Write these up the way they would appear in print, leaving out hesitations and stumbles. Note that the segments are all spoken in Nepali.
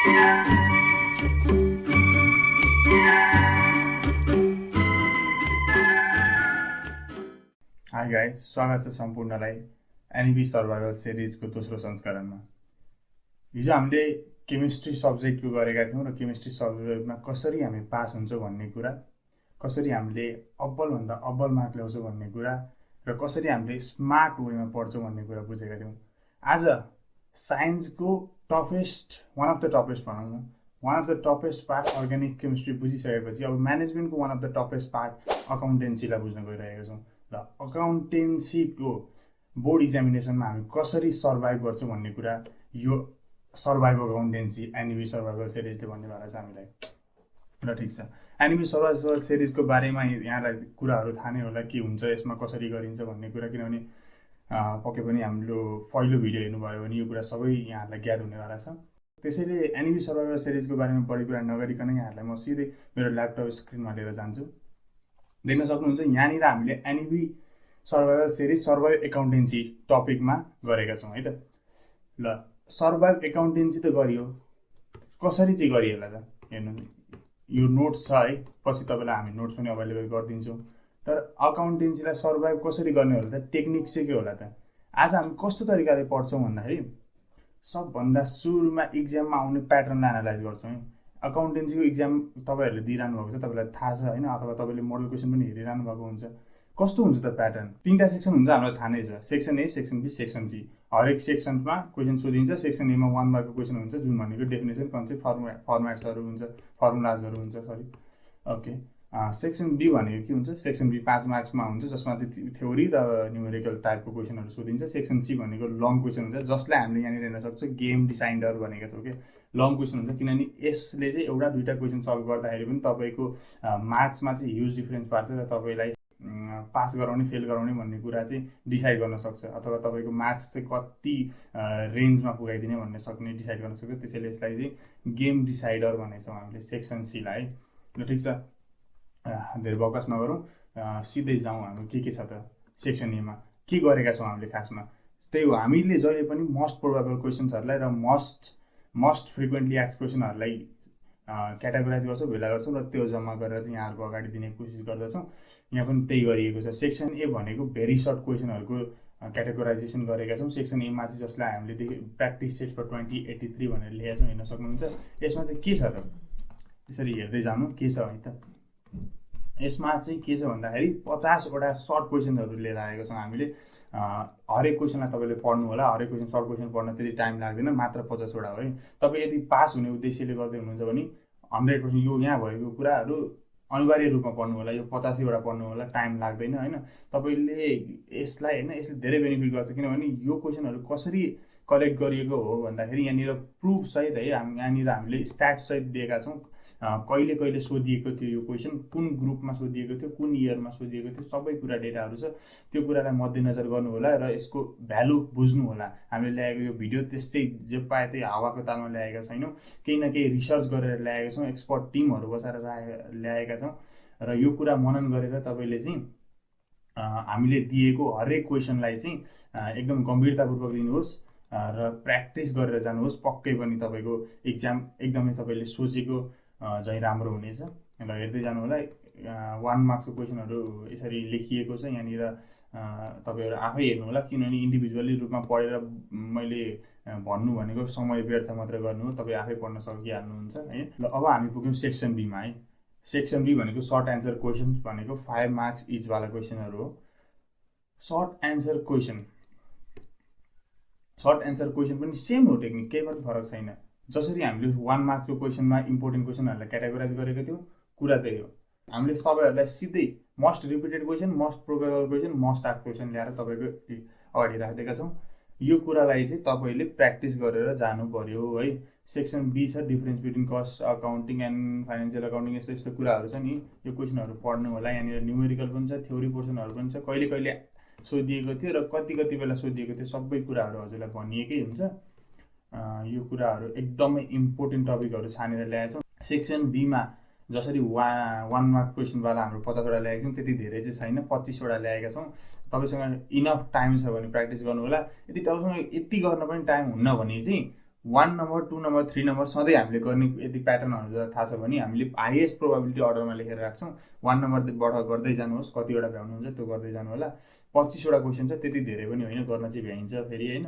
हाई गाइज, स्वागत छ सम्पूर्णलाई एनइबी सर्भाइभल सिरिजको दोस्रो संस्करणमा। हिजो हामीले केमिस्ट्री सब्जेक्टको गरेका थियौँ र केमिस्ट्री सब्जेक्टमा कसरी हामी पास हुन्छौँ भन्ने कुरा, कसरी हामीले अब्बलभन्दा अब्बल मार्क ल्याउँछौँ भन्ने कुरा र कसरी हामीले स्मार्ट वेमा पढ्छौँ भन्ने कुरा बुझेका थियौँ। आज साइन्सको one of the toughest part organic chemistry बुझिसकेपछि अब म्यानेजमेन्टको one of the toughest part अकाउन्टेन्सीलाई बुझ्न गइरहेका छौँ। र अकाउन्टेन्सीको बोर्ड इक्जामिनेसनमा हामी कसरी सर्भाइभ गर्छौँ भन्ने कुरा यो सर्भाइभ अकाउन्टेन्सी एनइबी सर्भाइभल सिरिजले भन्ने भएर छ हामीलाई। र ठिक छ, एनइबी सर्भाइभल सिरिजको बारेमा यहाँलाई कुराहरू थाहा नै होला, के हुन्छ यसमा, कसरी गरिन्छ भन्ने कुरा। किनभने पक्कै पनि हाम्रो पहिलो भिडियो हेर्नुभयो भने यो कुरा सबै यहाँहरूलाई ज्ञात हुनेवाला छ। त्यसैले एनइबी सर्भाइभल सिरिजको बारेमा बढी कुरा नगरिकन यहाँहरूलाई म सिधै मेरो ल्यापटप स्क्रिनमा लिएर जान्छु। देख्न सक्नुहुन्छ यहाँनिर हामीले NEB survival series survive accountancy टपिकमा गरेका छौँ है त। ल, सर्भाइभ एकाउन्टेन्सी त गरियो, कसरी चाहिँ गरियो होला त हेर्नु, यो नोट्स छ है, पछि तपाईँलाई हामी नोट्स पनि अभाइलेबल गरिदिन्छौँ। तर अकाउन्टेन्सीलाई सर्भाइभ कसरी गर्ने होला त, टेक्निक चाहिँ के होला त। आज हामी कस्तो तरिकाले पढ्छौँ भन्दाखेरि सबभन्दा सुरुमा इक्जाममा आउने प्याटर्नलाई एनालाइज गर्छौँ। अकाउन्टेन्सीको इक्जाम तपाईँहरूले दिइरहनु भएको छ, तपाईँलाई थाहा छ होइन, अथवा तपाईँले मोडल क्वेसन पनि हेरिरहनु भएको हुन्छ। कस्तो हुन्छ त प्याटर्न, 3टा सेक्सन हुन्छ, हामीलाई थाहा नै छ, section A, section B, section C. हरेक सेक्सनमा क्वेसन सोधिन्छ। सेक्सन एमा 1 मार्कको क्वेसन हुन्छ, जुन भनेको डेफिनेसन, कन्सेप्ट, फर्मेट्सहरू हुन्छ, फर्मुलाजहरू हुन्छ, ओके। सेक्सन बी भनेको के हुन्छ, सेक्सन बी 5 मार्क्समा हुन्छ, जसमा चाहिँ थ्योरी र न्युमेरिकल टाइपको क्वेसनहरू सोधिन्छ। सेक्सन सी भनेको लङ क्वेसन हुन्छ, जसलाई हामीले यहाँनिर हेर्न सक्छौँ गेम डिसाइडर भनेका छौँ कि लङ क्वेसन हुन्छ। किनभने यसले चाहिँ एउटा दुईवटा क्वेसन सल्भ गर्दाखेरि पनि तपाईँको मार्क्समा चाहिँ ह्युज डिफरेन्स पार्छ र तपाईँलाई पास गराउने फेल गराउने भन्ने कुरा चाहिँ डिसाइड गर्न सक्छ, अथवा तपाईँको मार्क्स चाहिँ कति रेन्जमा पुगाइदिने भन्ने सक्ने डिसाइड गर्न सक्छ। त्यसैले यसलाई चाहिँ गेम डिसाइडर भनेछौँ हामीले सेक्सन सीलाई। ल ठिक छ, धेरै बहस नगरौँ, सिधै जाउँ। हाम्रो के छ त सेक्सन एमा के गरेका छौँ हामीले खासमा त्यही हो। हामीले जहिले पनि मोस्ट प्रोबेबल क्वेसन्सहरूलाई र मोस्ट फ्रिक्वेन्टली एक्स क्वेसनहरूलाई क्याटेगोराइज गर्छौँ, भेला गर्छौँ र त्यो जम्मा गरेर चाहिँ यहाँहरूको अगाडि दिने कोसिस गर्दछौँ। यहाँ पनि त्यही गरिएको छ। सेक्सन ए भनेको भेरी सर्ट क्वेसनहरूको क्याटेगोराइजेसन गरेका छौँ। सेक्सन एमा चाहिँ जसलाई हामीले प्र्याक्टिस सेट फर 2083 भनेर लेखेका छौँ, हेर्न सक्नुहुन्छ। यसमा चाहिँ के छ त, त्यसरी हेर्दै जानु के छ है त। यसमा चाहिँ के छ भन्दाखेरि 50वटा सर्ट क्वेसनहरू लिएर आएको छौँ हामीले। हरेक क्वेसनलाई तपाईँले पढ्नु होला, हरेक क्वेसन सर्ट क्वेसन पढ्न त्यति टाइम लाग्दैन, मात्र 50वटा हो है। तपाईँ यदि पास हुने उद्देश्यले गर्दै हुनुहुन्छ भने 100% यो यहाँ भएको कुराहरू अनिवार्य रूपमा पढ्नु होला। यो 85वटा पढ्नु होला, टाइम लाग्दैन होइन। तपाईँले यसलाई होइन, यसले धेरै बेनिफिट गर्छ। किनभने यो क्वेसनहरू कसरी कलेक्ट गरिएको हो भन्दाखेरि यहाँनिर प्रुफ सहित है, यहाँनिर हामीले स्ट्याट सहित दिएका छौँ। कहिले कहिले सोधिएको थियो यो क्वेसन, कुन ग्रुपमा सोधिएको थियो, कुन इयरमा सोधिएको थियो, सबै कुरा डेटाहरू छ। त्यो कुरालाई मध्यनजर गर्नु होला र यसको भ्यालु बुझ्नु होला। हामीले ल्याएको यो भिडियो त्यस्तै जे पाए त्यही हावाको तालमा ल्याएका छैनौँ, केही न केही रिसर्च गरेर ल्याएका छौँ, एक्सपर्ट टिमहरू बसाएर ल्याएका छौँ। र यो कुरा मनन गरेर तपाईँले चाहिँ हामीले दिएको हरेक क्वेसनलाई चाहिँ एकदम गम्भीरतापूर्वक लिनुहोस् र प्र्याक्टिस गरेर जानुहोस्। पक्कै पनि तपाईँको इक्जाम एकदमै तपाईँले सोचेको चाहिँ राम्रो हुनेछ। ल, हेर्दै जानु होला। 1 मार्क्सको क्वेसनहरू यसरी लेखिएको छ यहाँनिर, तपाईँहरू आफै हेर्नु होला। किनभने इन्डिभिजुअली रूपमा पढेर मैले भन्नु भनेको समय व्यर्थ मात्र गर्नु हो, तपाईँ आफै पढ्न सकिहाल्नुहुन्छ है। ल, अब हामी पुग्यौँ सेक्सन बीमा है। सेक्सन बी भनेको सर्ट एन्सर क्वेसन भनेको 5 मार्क्स इचवाला क्वेसनहरू हो। सर्ट एन्सर क्वेसन पनि सेम हो, टेक्निक केही पनि फरक छैन। जसरी हामीले 1 मार्क्सको क्वेसनमा इम्पोर्टेन्ट क्वेसनहरूलाई क्याटेगोराइज गरेको थियौँ, कुरा त्यही हो। हामीले तपाईँहरूलाई सिधै most repeated question, most probable question, most asked question ल्याएर तपाईँको अगाडि राखिदिएका छौँ। यो कुरालाई चाहिँ तपाईँले प्र्याक्टिस गरेर जानु पर्यो है। सेक्सन बी छ difference between cost accounting and financial accounting, यस्तो यस्तो कुराहरू छ नि। यो क्वेसनहरू पढ्नु होला। यहाँनिर न्युमेरिकल पनि छ, थ्योरी पोर्सनहरू पनि छ, कहिले कहिले सोधिएको थियो र कति बेला सोधिएको थियो, सबै कुराहरू हजुरलाई भनिएकै हुन्छ। यो कुराहरू एकदमै इम्पोर्टेन्ट टपिकहरू छानेर ल्याएका छौँ। सेक्सन बीमा जसरी 1 मार्क क्वेसनवाला हाम्रो 50वटा ल्याएका छौँ, त्यति धेरै चाहिँ छैन, 25वटा ल्याएका छौँ। तपाईँसँग इनफ टाइम छ भने प्र्याक्टिस गर्नु होला। यदि तपाईँसँग यति गर्न पनि टाइम हुन्न भने चाहिँ 1 नम्बर 2 नम्बर 3 नम्बर सधैँ हामीले गर्ने यदि प्याटर्नहरू थाहा छ भने हामीले हाइएस्ट प्रोबाबिलिटी अर्डरमा लेखेर राख्छौँ। 1 नम्बरबाट गर्दै जानुहोस्, कतिवटा भ्याउनुहुन्छ त्यो गर्दै जानु होला। 25वटा क्वेसन छ, त्यति धेरै पनि होइन, गर्न चाहिँ भ्याइन्छ फेरि होइन।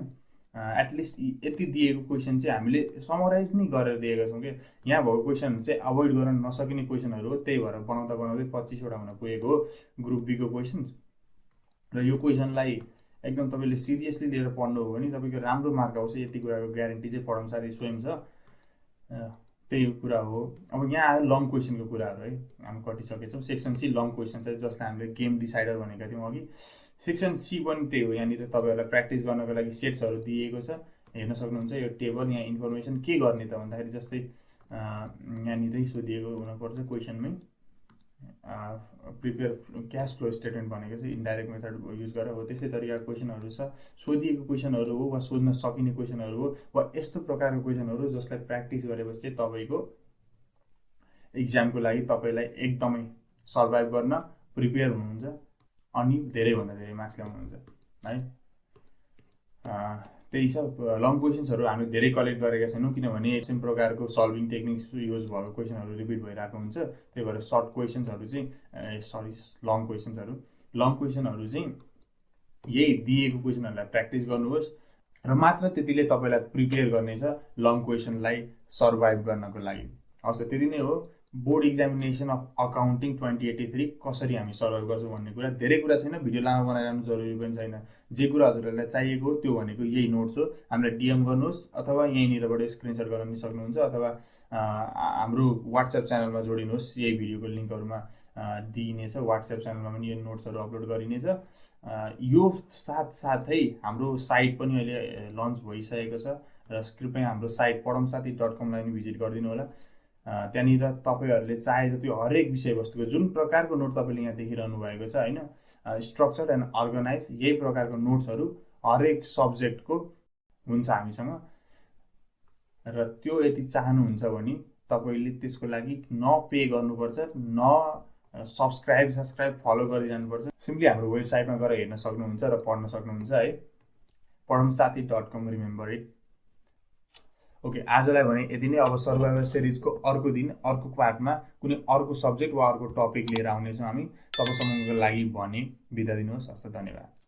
एटलिस्ट यति दिएको क्वेसन चाहिँ हामीले समराइज नै गरेर दिएका छौँ कि यहाँ भएको क्वेसन चाहिँ अभोइड गर्न नसकिने क्वेसनहरू हो, त्यही भएर बनाउँदा बनाउँदै 25वटा हुन पुगेको हो ग्रुप बीको क्वेसन। र यो क्वेसनलाई एकदम तपाईँले सिरियसली लिएर पढ्नु हो भने तपाईँको राम्रो मार्क आउँछ, यति कुराको ग्यारेन्टी चाहिँ पढाउनु साथै स्वयं छ। त्यही कुरा हो। अब यहाँ आयो लङ क्वेसनको कुराहरू है, हामी कटिसकेछौँ। सेक्सन सी लङ क्वेसन छ जसलाई हामीले गेम डिसाइडर भनेका थियौँ अघि। सेक्सन सी पनि त्यही हो, यहाँनिर तपाईँहरूलाई प्र्याक्टिस गर्नको लागि सेट्सहरू दिएको छ, हेर्न सक्नुहुन्छ। यो टेबल यहाँ इन्फर्मेसन के गर्ने त भन्दाखेरि जस्तै यहाँनिरै सोधिएको हुनुपर्छ क्वेसनमै, प्रिपेयर क्यास फ्लो स्टेटमेन्ट भनेको चाहिँ इन्डाइरेक्ट मेथड युज गरेर हो। त्यस्तै तरिकाको क्वेसनहरू छ, सोधिएको क्वेसनहरू हो वा सोध्न सकिने क्वेसनहरू हो वा यस्तो प्रकारको क्वेसनहरू जसलाई प्र्याक्टिस गरेपछि चाहिँ तपाईँको इक्जामको लागि तपाईँलाई एकदमै सर्भाइभ गर्न प्रिपेयर हुनुहुन्छ अनि धेरैभन्दा धेरै मार्क्स ल्याउनुहुन्छ है। त्यही छ। लङ क्वेसन्सहरू हामी धेरै कलेक्ट गरेका छैनौँ किनभने सेम प्रकारको सल्भिङ टेक्निक्स युज भएको क्वेसनहरू रिपिट भइरहेको हुन्छ। त्यही भएर सर्ट क्वेसन्सहरू चाहिँ लङ क्वेसनहरू चाहिँ यही दिएको क्वेसनहरूलाई प्र्याक्टिस गर्नुहोस् र मात्र त्यतिले तपाईँलाई प्रिपेयर गर्नेछ लङ क्वेसनलाई सर्भाइभ गर्नको लागि। हस्, त्यति नै हो। बोर्ड इक्जामिनेसन अफ अकाउन्टिङ 2083 कसरी हामी सर्भाइभ गर्छौँ भन्ने कुरा, धेरै कुरा छैन, भिडियो लामो बनाइरहनु जरुरी पनि छैन। जे कुरा हजुरहरूलाई चाहिएको हो त्यो भनेको यही नोट्स हो। हामीलाई डिएम गर्नुहोस् अथवा यहीँनिरबाट स्क्रिनसट गर्न पनि सक्नुहुन्छ अथवा हाम्रो वाट्सएप च्यानलमा जोडिनुहोस्। यही भिडियोको लिङ्कहरूमा दिइनेछ। वाट्सएप च्यानलमा पनि यो नोट्सहरू अपलोड गरिनेछ। यो साथसाथै हाम्रो साइट पनि अहिले लन्च भइसकेको छ र कृपया हाम्रो साइट पढमसाथी.com लाई पनि भिजिट गरिदिनु होला। त्यहाँनिर तपाईँहरूले चाहे जति हरेक विषयवस्तुको जुन प्रकारको नोट तपाईँले यहाँ देखिरहनु भएको छ होइन, स्ट्रक्चर एन्ड अर्गनाइज, यही प्रकारको नोट्सहरू हरेक सब्जेक्टको हुन्छ हामीसँग। र त्यो यदि चाहनुहुन्छ भने तपाईँले त्यसको लागि न पे गर्नुपर्छ, न सब्सक्राइब फलो गरिरहनुपर्छ। सिम्पली हाम्रो वेबसाइटमा गएर हेर्न सक्नुहुन्छ र पढ्न सक्नुहुन्छ है। पढमसाथी.com, रिमेम्बर इट। ओके, आजलाई भने यति नै। अब सर्भाइभल सिरिजको अर्को दिन अर्को पार्टमा कुनै अर्को सब्जेक्ट वा अर्को टपिक लिएर आउनेछौँ हामी। तबसम्मको लागि भने बिदा दिनुहोस्। हस्त, धन्यवाद।